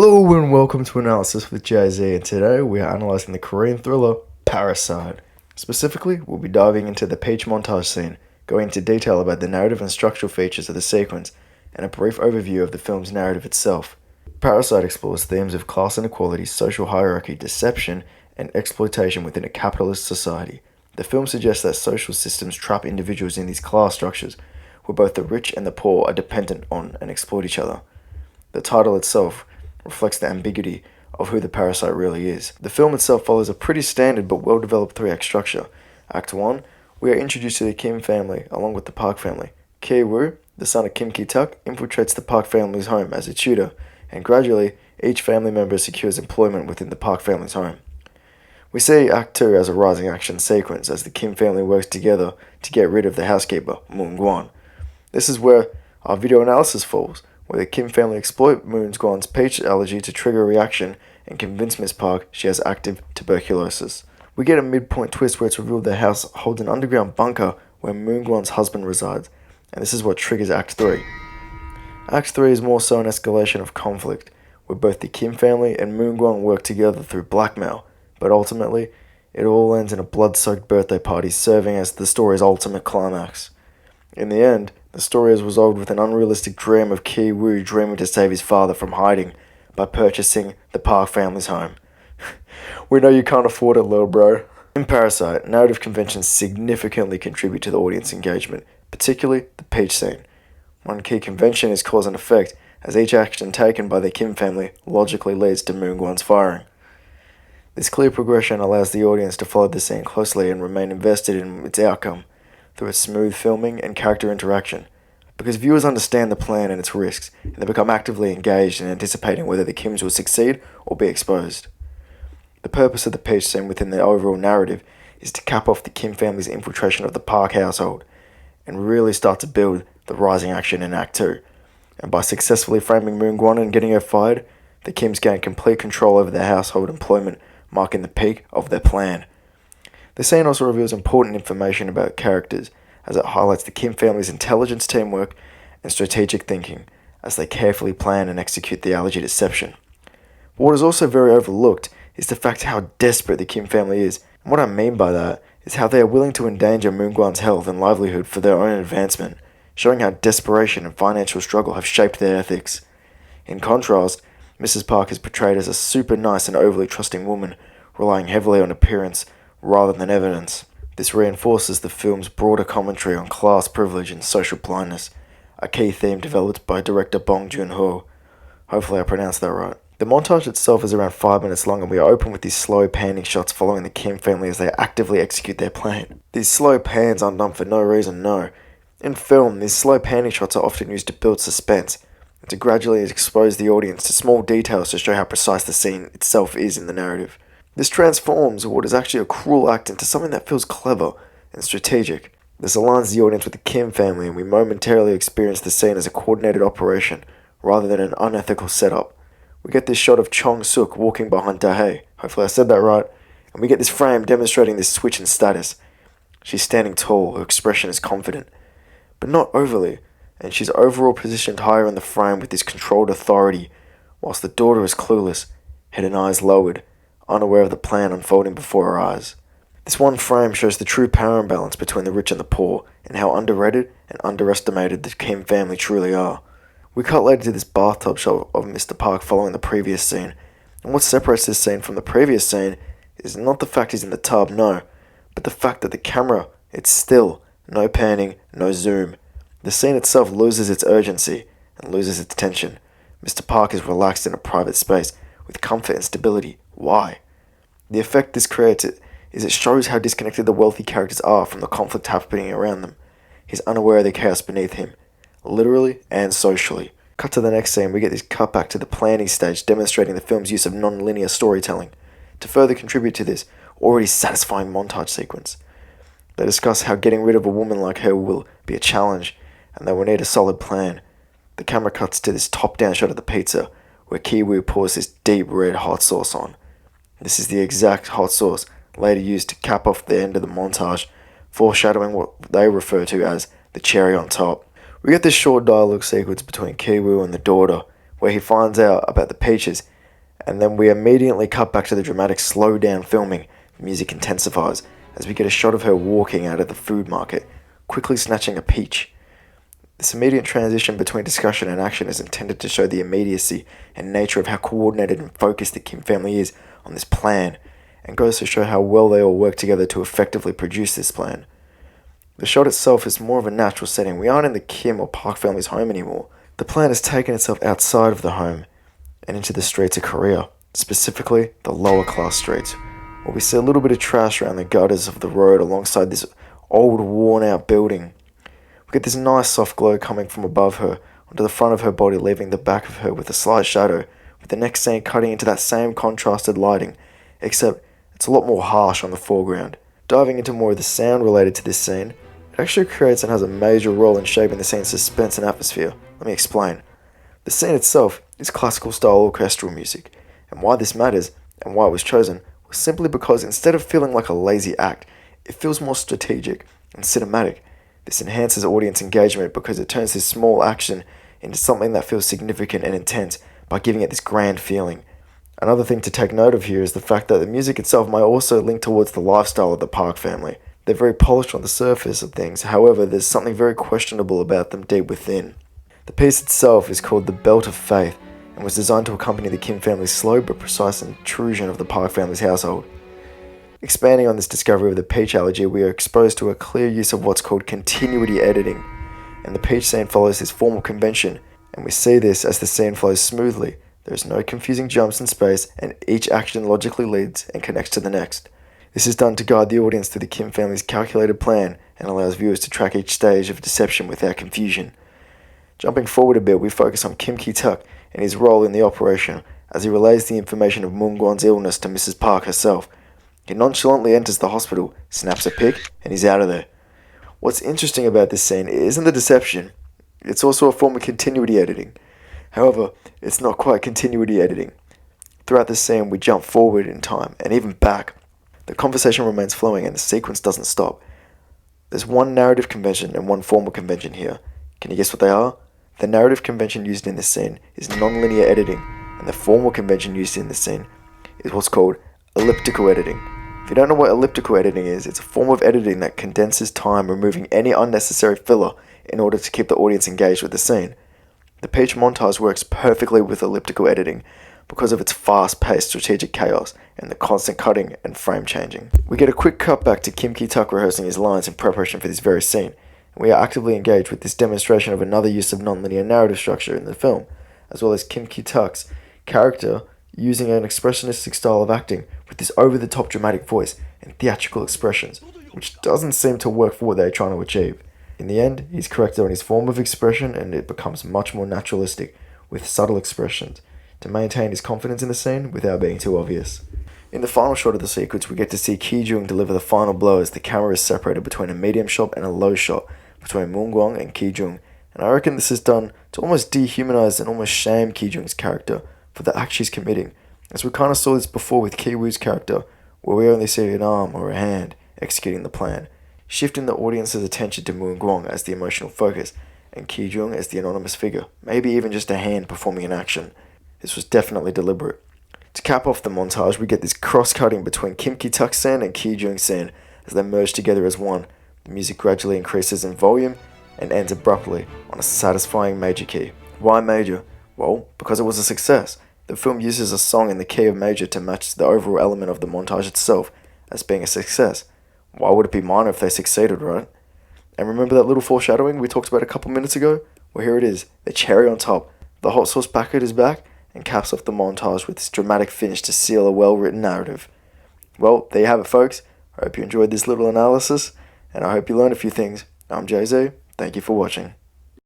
Hello and welcome to Analysis with Jay-Z, and today we are analysing the Korean thriller Parasite. Specifically, we'll be diving into the peach montage scene, going into detail about the narrative and structural features of the sequence, and a brief overview of the film's narrative itself. Parasite explores themes of class inequality, social hierarchy, deception, and exploitation within a capitalist society. The film suggests that social systems trap individuals in these class structures, where both the rich and the poor are dependent on and exploit each other. The title itself reflects the ambiguity of who the parasite really is. The film itself follows a pretty standard but well-developed three-act structure. Act 1, we are introduced to the Kim family along with the Park family. Ki-woo, the son of Kim Ki-tuk, infiltrates the Park family's home as a tutor, and gradually, each family member secures employment within the Park family's home. We see Act 2 as a rising action sequence as the Kim family works together to get rid of the housekeeper, Moon Gwan. This is where our video analysis falls, where the Kim family exploit Moon Gwan's peach allergy to trigger a reaction and convince Miss Park she has active tuberculosis. We get a midpoint twist where it's revealed the house holds an underground bunker where Moon Gwan's husband resides, and this is what triggers Act 3. Act 3 is more so an escalation of conflict, where both the Kim family and Moon Gwan work together through blackmail, but ultimately, it all ends in a blood-soaked birthday party serving as the story's ultimate climax. In the end, the story is resolved with an unrealistic dream of Ki-woo dreaming to save his father from hiding by purchasing the Park family's home. We know you can't afford it, little bro. In Parasite, narrative conventions significantly contribute to the audience engagement, particularly the peach scene. One key convention is cause and effect, as each action taken by the Kim family logically leads to Moon Gwan's firing. This clear progression allows the audience to follow the scene closely and remain invested in its outcome through its smooth filming and character interaction, because viewers understand the plan and its risks, and they become actively engaged in anticipating whether the Kims will succeed or be exposed. The purpose of the peach scene within the overall narrative is to cap off the Kim family's infiltration of the Park household, and really start to build the rising action in Act 2. And by successfully framing Moon Gwan and getting her fired, the Kims gain complete control over their household employment, marking the peak of their plan. The scene also reveals important information about characters, as it highlights the Kim family's intelligence, teamwork, and strategic thinking, as they carefully plan and execute the allergy deception. But what is also very overlooked is the fact how desperate the Kim family is, and what I mean by that is how they are willing to endanger Moon Gwan's health and livelihood for their own advancement, showing how desperation and financial struggle have shaped their ethics. In contrast, Mrs. Park is portrayed as a super nice and overly trusting woman, relying heavily on appearance rather than evidence. This reinforces the film's broader commentary on class privilege and social blindness, a key theme developed by director Bong Joon-ho. Hopefully I pronounced that right. The montage itself is around 5 minutes long, and we are open with these slow panning shots following the Kim family as they actively execute their plan. These slow pans aren't done for no reason, no. In film, these slow panning shots are often used to build suspense, and to gradually expose the audience to small details to show how precise the scene itself is in the narrative. This transforms what is actually a cruel act into something that feels clever and strategic. This aligns the audience with the Kim family, and we momentarily experience the scene as a coordinated operation rather than an unethical setup. We get this shot of Chong-suk walking behind Dae, hopefully I said that right, and we get this frame demonstrating this switch in status. She's standing tall, her expression is confident, but not overly, and she's overall positioned higher in the frame with this controlled authority, whilst the daughter is clueless, head and eyes lowered, unaware of the plan unfolding before her eyes. This one frame shows the true power imbalance between the rich and the poor, and how underrated and underestimated the Kim family truly are. We cut later to this bathtub shot of Mr. Park following the previous scene, and what separates this scene from the previous scene is not the fact he's in the tub, no, but the fact that the camera, it's still, no panning, no zoom. The scene itself loses its urgency and loses its tension. Mr. Park is relaxed in a private space with comfort and stability. Why? The effect this creates is it shows how disconnected the wealthy characters are from the conflict happening around them. He's unaware of the chaos beneath him, literally and socially. Cut to the next scene, we get this cut back to the planning stage, demonstrating the film's use of non-linear storytelling to further contribute to this already satisfying montage sequence. They discuss how getting rid of a woman like her will be a challenge, and they will need a solid plan. The camera cuts to this top-down shot of the pizza, where Ki-woo pours this deep red hot sauce on. This is the exact hot sauce later used to cap off the end of the montage, foreshadowing what they refer to as the cherry on top. We get this short dialogue sequence between Ki-woo and the daughter, where he finds out about the peaches, and then we immediately cut back to the dramatic slow down filming. The music intensifies as we get a shot of her walking out of the food market, quickly snatching a peach. This immediate transition between discussion and action is intended to show the immediacy and nature of how coordinated and focused the Kim family is on this plan, and goes to show how well they all work together to effectively produce this plan. The shot itself is more of a natural setting. We aren't in the Kim or Park family's home anymore. The plan has taken itself outside of the home and into the streets of Korea, specifically the lower class streets, where we see a little bit of trash around the gutters of the road alongside this old worn out building. We get this nice soft glow coming from above her onto the front of her body, leaving the back of her with a slight shadow, with the next scene cutting into that same contrasted lighting, except it's a lot more harsh on the foreground. Diving into more of the sound related to this scene, it actually creates and has a major role in shaping the scene's suspense and atmosphere. Let me explain. The scene itself is classical style orchestral music, and why this matters and why it was chosen was simply because instead of feeling like a lazy act, it feels more strategic and cinematic. This enhances audience engagement because it turns this small action into something that feels significant and intense by giving it this grand feeling. Another thing to take note of here is the fact that the music itself might also link towards the lifestyle of the Park family. They're very polished on the surface of things, however, there's something very questionable about them deep within. The piece itself is called The Belt of Faith and was designed to accompany the Kim family's slow but precise intrusion of the Park family's household. Expanding on this discovery of the peach allergy, we are exposed to a clear use of what's called continuity editing, and the peach scene follows this formal convention, and we see this as the scene flows smoothly. There is no confusing jumps in space, and each action logically leads and connects to the next. This is done to guide the audience through the Kim family's calculated plan and allows viewers to track each stage of deception without confusion. Jumping forward a bit, we focus on Kim Ki-tuk and his role in the operation as he relays the information of Moon-gwon's illness to Mrs. Park herself. He nonchalantly enters the hospital, snaps a pic, and he's out of there. What's interesting about this scene isn't the deception, it's also a form of continuity editing. However, it's not quite continuity editing. Throughout the scene, we jump forward in time and even back. The conversation remains flowing and the sequence doesn't stop. There's one narrative convention and one formal convention here. Can you guess what they are? The narrative convention used in this scene is non-linear editing, and the formal convention used in this scene is what's called elliptical editing. If you don't know what elliptical editing is, it's a form of editing that condenses time, removing any unnecessary filler in order to keep the audience engaged with the scene. The peach montage works perfectly with elliptical editing because of its fast-paced strategic chaos and the constant cutting and frame changing. We get a quick cut back to Kim Ki-tuk rehearsing his lines in preparation for this very scene, and we are actively engaged with this demonstration of another use of non-linear narrative structure in the film, as well as Kim Ki-tuk's character using an expressionistic style of acting with this over-the-top dramatic voice and theatrical expressions, which doesn't seem to work for what they're trying to achieve. In the end, he's corrected on his form of expression and it becomes much more naturalistic, with subtle expressions, to maintain his confidence in the scene without being too obvious. In the final shot of the sequence, we get to see Ki-jung deliver the final blow as the camera is separated between a medium shot and a low shot between Moon-gwon and Ki-jung, and I reckon this is done to almost dehumanize and almost shame Ki-jung's character for the act she's committing, as we kind of saw this before with Ki-woo's character, where we only see an arm or a hand executing the plan, shifting the audience's attention to Moon-gwon as the emotional focus, and Ki-jung as the anonymous figure, maybe even just a hand performing an action. This was definitely deliberate. To cap off the montage, we get this cross-cutting between Kim Ki-tuk's scene and Ki-jung's scene as they merge together as one. The music gradually increases in volume and ends abruptly on a satisfying major key. Why major? Well, because it was a success. The film uses a song in the key of major to match the overall element of the montage itself as being a success. Why would it be minor if they succeeded, right? And remember that little foreshadowing we talked about a couple minutes ago? Well, here it is, the cherry on top. The hot sauce packet is back and caps off the montage with this dramatic finish to seal a well-written narrative. Well, there you have it, folks. I hope you enjoyed this little analysis, and I hope you learned a few things. I'm Jay-Z. Thank you for watching.